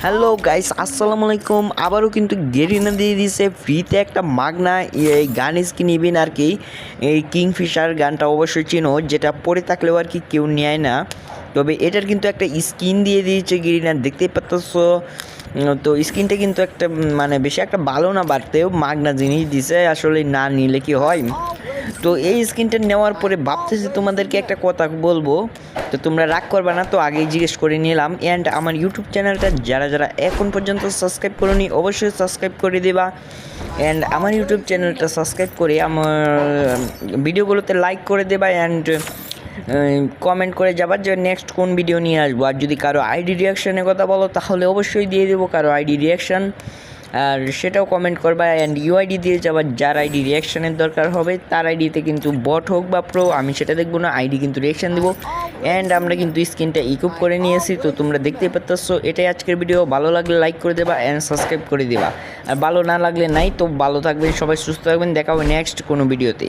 Hello guys, আসসালামু আলাইকুম। আবারও কিন্তু গেরিনা দিয়ে দিছে ফ্রিতে একটা মাগনা এই গান স্কিন ইভেন আর কি। এই কিংফিশার গানটা অবশ্যই চিনো, যেটা পরে থাকলেও আর কি কেউ নেয় না। তবে এটার কিন্তু একটা স্কিন দিয়ে দিয়েছে গেরিনা, দেখতেই পাচ্ছ। তো স্কিনটা কিন্তু একটা মানে বেশি একটা ভালো না, বাড়তেও মাগনা জিনিস দিছে, আসলে না নিলে কি হয়। তো এই স্কিনটা নেওয়ার পরে ভাবতেছি তোমাদেরকে একটা কথা বলবো, তো তোমরা রাগ করবে না, তো আগেই জিজ্ঞেস করে নিলাম। অ্যান্ড আমার ইউটিউব চ্যানেলটা যারা যারা এখন পর্যন্ত সাবস্ক্রাইব করোনি অবশ্যই সাবস্ক্রাইব করে দেবা। অ্যান্ড আমার ইউটিউব চ্যানেলটা সাবস্ক্রাইব করে আমার ভিডিওগুলোতে লাইক করে দেবা অ্যান্ড কমেন্ট করে যাবার যে নেক্সট কোন ভিডিও নিয়ে আসবো। আর যদি কারো আইডি রিয়াকশানের কথা বলো তাহলে অবশ্যই দিয়ে দেবো কারো আইডি রিয়াকশান, আর সেটাও কমেন্ট করবা। অ্যান্ড ইউআইডি দিয়ে যাবার, যার আইডি রিয়াকশানের দরকার হবে তার আইডিতে কিন্তু বট হোক বা প্রো, আমি সেটা দেখবো না, আইডি কিন্তু রিয়াকশান দেবো। অ্যান্ড আমরা কিন্তু স্ক্রিনটা ইকুইপ করে নিয়েছি, তো তোমরা দেখতেই পাচ্ছ। এটাই আজকের ভিডিও, ভালো লাগলে লাইক করে দেবা অ্যান্ড সাবস্ক্রাইব করে দেবা, আর ভালো না লাগলে নাই। তো ভালো থাকবেন সবাই, সুস্থ থাকবেন, দেখা হবে নেক্সট কোনো ভিডিওতে।